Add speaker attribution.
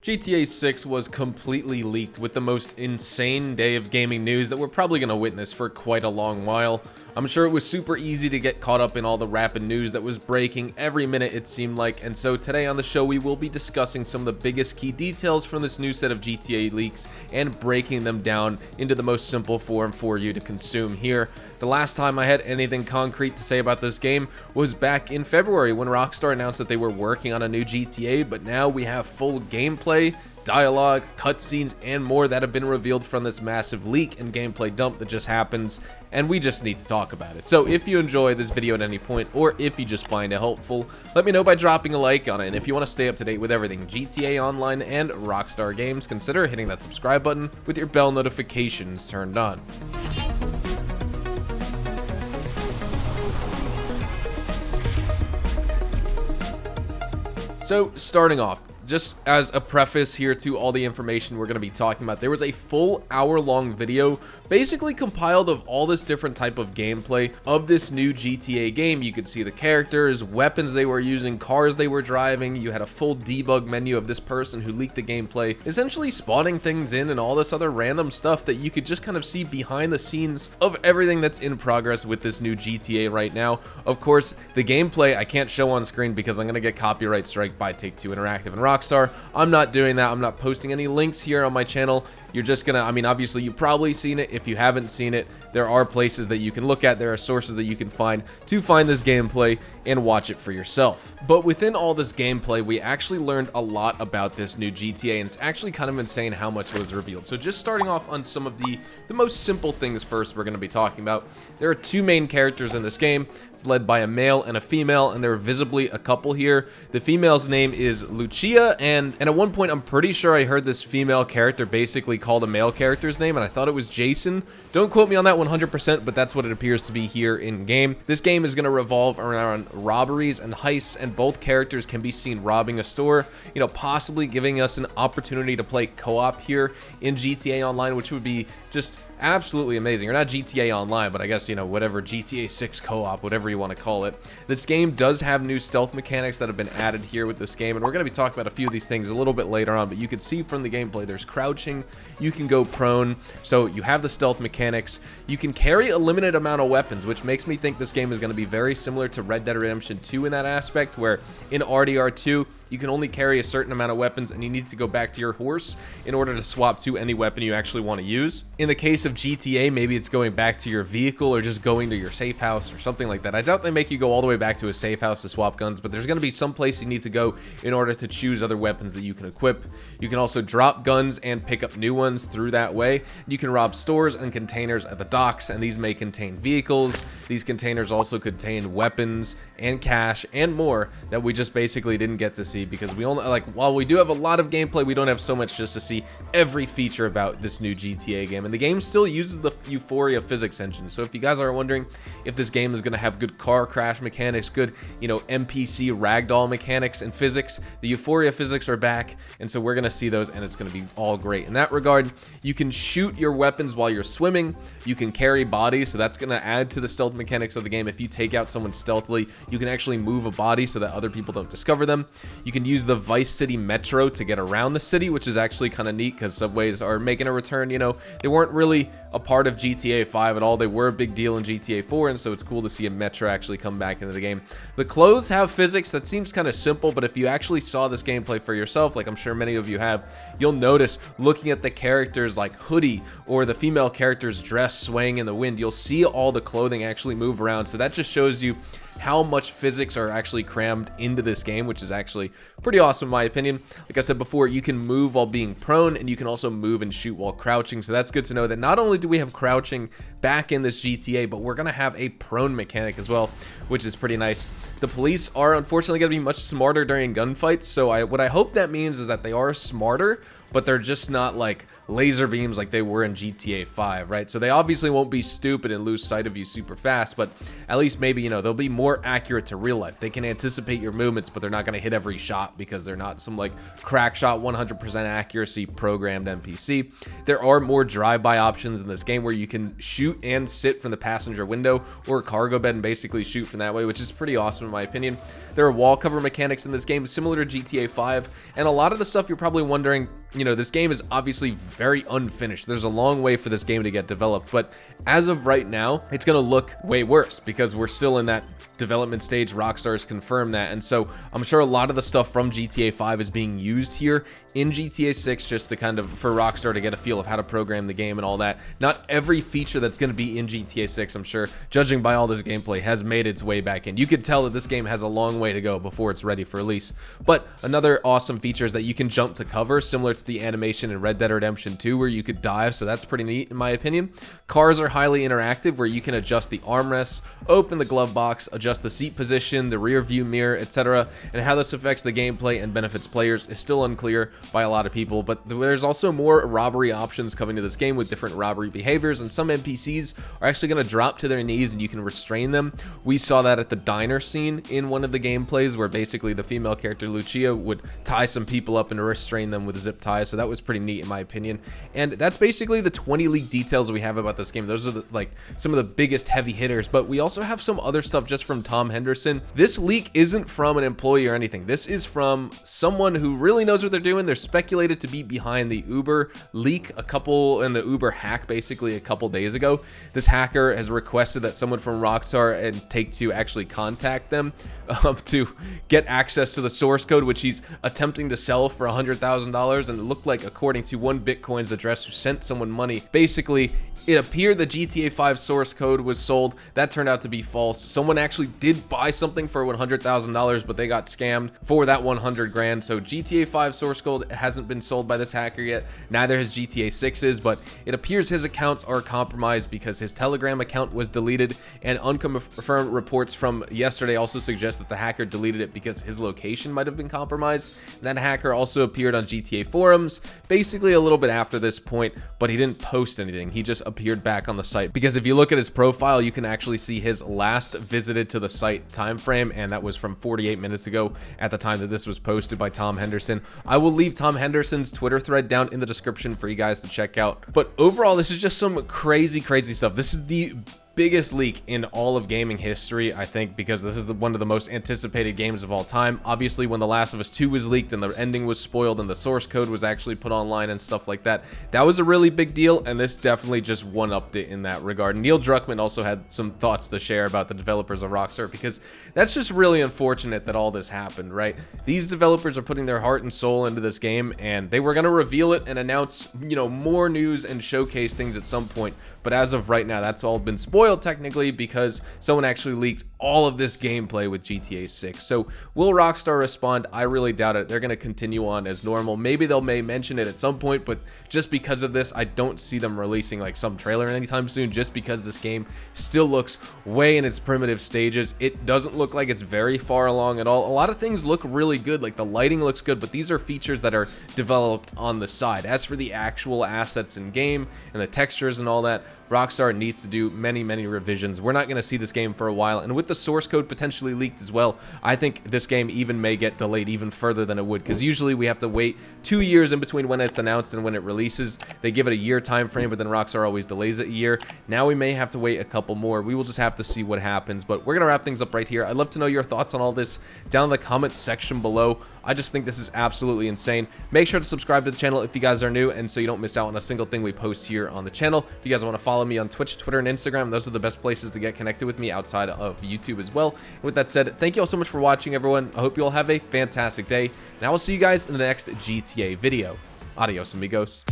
Speaker 1: GTA 6 was completely leaked with the most insane day of gaming news that we're probably going to witness for quite a long while. I'm sure it was super easy to get caught up in all the rapid news that was breaking every minute it seemed like, and so today on the show we will be discussing some of the biggest key details from this new set of GTA leaks and breaking them down into the most simple form for you to consume here. The last time I had anything concrete to say about this game was back in February when Rockstar announced that they were working on a new GTA, but now we have full gameplay, dialogue, cutscenes, and more that have been revealed from this massive leak and gameplay dump that just happens, and we just need to talk about it. So if you enjoy this video at any point, or if you just find it helpful, let me know by dropping a like on it. And if you want to stay up to date with everything GTA Online and Rockstar Games, consider hitting that subscribe button with your bell notifications turned on. So starting off, just as a preface here to all the information we're going to be talking about, there was a full hour-long video basically compiled of all this different type of gameplay of this new GTA game. You could see the characters, weapons they were using, cars they were driving. You had a full debug menu of this person who leaked the gameplay, essentially spawning things in and all this other random stuff that you could just kind of see behind the scenes of everything that's in progress with this new GTA right now. Of course, the gameplay I can't show on screen because I'm going to get copyright strike by Take-Two Interactive and Rockstar. I'm not doing that. I'm not posting any links here on my channel. You're just gonna, I mean, obviously you've probably seen it. If you haven't seen it, there are places that you can look at. There are sources that you can find to find this gameplay and watch it for yourself. But within all this gameplay, we actually learned a lot about this new GTA, and it's actually kind of insane how much was revealed. So just starting off on some of the most simple things first we're going to be talking about. There are two main characters in this game. It's led by a male and a female, and there are visibly a couple here. The female's name is Lucia, and at one point I'm pretty sure I heard this female character basically call the male character's name, and I thought it was Jason. Don't quote me on that 100%, but that's what it appears to be here in game. This game is going to revolve around robberies and heists, and both characters can be seen robbing a store, you know, possibly giving us an opportunity to play co-op here in GTA Online, which would be just absolutely amazing. Or not GTA Online, but I guess, you know, whatever, GTA 6 co-op, whatever you want to call it. This game does have new stealth mechanics that have been added here with this game, and we're going to be talking about a few of these things a little bit later on, but you can see from the gameplay there's crouching, you can go prone, so you have the stealth mechanics. You can carry a limited amount of weapons, which makes me think this game is going to be very similar to Red Dead Redemption 2 in that aspect, where in RDR2 you can only carry a certain amount of weapons and you need to go back to your horse in order to swap to any weapon you actually want to use. In the case of GTA, maybe it's going back to your vehicle or just going to your safe house or something like that. I doubt they make you go all the way back to a safe house to swap guns, but there's going to be some place you need to go in order to choose other weapons that you can equip. You can also drop guns and pick up new ones through that way. You can rob stores and containers at the docks, and these may contain vehicles. These containers also contain weapons and cash and more that we just basically didn't get to see, because we only, like, while we do have a lot of gameplay, we don't have so much just to see every feature about this new GTA game. And the game still uses the Euphoria physics engine, so if you guys are wondering if this game is going to have good car crash mechanics, good, you know, NPC ragdoll mechanics and physics, the Euphoria physics are back, and so we're going to see those, and it's going to be all great. In that regard, you can shoot your weapons while you're swimming, you can carry bodies, so that's going to add to the stealth mechanics of the game. If you take out someone stealthily, you can actually move a body so that other people don't discover them. You can use the Vice City Metro to get around the city, which is actually kind of neat because subways are making a return. You know, they weren't really a part of GTA 5 at all. They were a big deal in GTA 4, and so it's cool to see a Metro actually come back into the game. The clothes have physics that seems kind of simple, but if you actually saw this gameplay for yourself, like I'm sure many of you have, you'll notice looking at the characters like hoodie or the female character's dress swaying in the wind, you'll see all the clothing actually move around. So that just shows you how much physics are actually crammed into this game, which is actually pretty awesome in my opinion. Like I said before, you can move while being prone, and you can also move and shoot while crouching, so that's good to know that not only do we have crouching back in this GTA, but we're going to have a prone mechanic as well, which is pretty nice. The police are unfortunately going to be much smarter during gunfights, so what I hope that means is that they are smarter but they're just not like laser beams like they were in GTA 5, right? So they obviously won't be stupid and lose sight of you super fast, but at least maybe, you know, they'll be more accurate to real life. They can anticipate your movements, but they're not going to hit every shot because they're not some like crack shot 100% accuracy programmed NPC. There are more drive-by options in this game where you can shoot and sit from the passenger window or cargo bed and basically shoot from that way, which is pretty awesome in my opinion. There are wall cover mechanics in this game similar to GTA 5, and a lot of the stuff you're probably wondering, you know, this game is obviously very unfinished. There's a long way for this game to get developed, but as of right now, it's going to look way worse because we're still in that development stage. Rockstar's confirmed that, and so I'm sure a lot of the stuff from GTA 5 is being used here in GTA 6 just to kind of, for Rockstar to get a feel of how to program the game and all that. Not every feature that's going to be in GTA 6, I'm sure, judging by all this gameplay, has made its way back in. You could tell that this game has a long way to go before it's ready for release. But another awesome feature is that you can jump to cover, similar to the animation in Red Dead Redemption 2 where you could dive, so that's pretty neat in my opinion. Cars are highly interactive where you can adjust the armrests, open the glove box, adjust the seat position, the rear view mirror, etc. And how this affects the gameplay and benefits players is still unclear by a lot of people, but there's also more robbery options coming to this game with different robbery behaviors, and some NPCs are actually going to drop to their knees and you can restrain them. We saw that at the diner scene in one of the gameplays where basically the female character Lucia would tie some people up and restrain them with zip ties, so that was pretty neat in my opinion. And that's basically the 20 leaked details we have about this game. Those are like some of the biggest heavy hitters, but we also have some other stuff just from Tom Henderson. This leak isn't from an employee or anything. This is from someone who really knows what they're doing. They're speculated to be behind the Uber leak and the Uber hack basically a couple days ago. This hacker has requested that someone from Rockstar and Take-Two actually contact them to get access to the source code, which he's attempting to sell for $100,000. And it looked like, according to one Bitcoin's address who sent someone money, basically it appeared the GTA 5 source code was sold. That turned out to be false. Someone actually did buy something for $100,000, but they got scammed for that 100 grand. So GTA 5 source code hasn't been sold by this hacker yet. Neither has GTA 6's, but it appears his accounts are compromised because his Telegram account was deleted, and unconfirmed reports from yesterday also suggest that the hacker deleted it because his location might have been compromised. And that hacker also appeared on GTA forums basically a little bit after this point, but he didn't post anything. He just appeared back on the site, because if you look at his profile, you can actually see his last visited to the site time frame, and that was from 48 minutes ago at the time that this was posted by Tom Henderson. I will leave Tom Henderson's Twitter thread down in the description for you guys to check out. But overall, this is just some crazy stuff. This is the biggest leak in all of gaming history, I think, because this is one of the most anticipated games of all time. Obviously, when The Last of Us 2 was leaked and the ending was spoiled and the source code was actually put online and stuff like that, that was a really big deal, and this definitely just one-upped it in that regard. Neil Druckmann also had some thoughts to share about the developers of Rockstar, because that's just really unfortunate that all this happened, right? These developers are putting their heart and soul into this game, and they were going to reveal it and announce, you know, more news and showcase things at some point. But as of right now, that's all been spoiled technically because someone actually leaked all of this gameplay with GTA 6. So will Rockstar respond? I really doubt it. They're going to continue on as normal. Maybe they'll mention it at some point, but just because of this, I don't see them releasing like some trailer anytime soon, just because this game still looks way in its primitive stages. It doesn't look like it's very far along at all. A lot of things look really good, like the lighting looks good, but these are features that are developed on the side. As for the actual assets in game and the textures and all that, Rockstar needs to do many revisions. We're not going to see this game for a while, and with the source code potentially leaked as well, I think this game even may get delayed even further than it would, because usually we have to wait 2 years in between when it's announced and when it releases. They give it a year time frame, but then Rockstar always delays it a year. Now we may have to wait a couple more. We will just have to see what happens, but we're going to wrap things up right here. I'd love to know your thoughts on all this down in the comments section below. I just think this is absolutely insane. Make sure to subscribe to the channel if you guys are new, and so you don't miss out on a single thing we post here on the channel. If you guys want to follow me on Twitch, Twitter, and Instagram, those are the best places to get connected with me outside of YouTube as well. And with that said, thank you all so much for watching, everyone. I hope you all have a fantastic day, and I will see you guys in the next GTA video. Adios, amigos.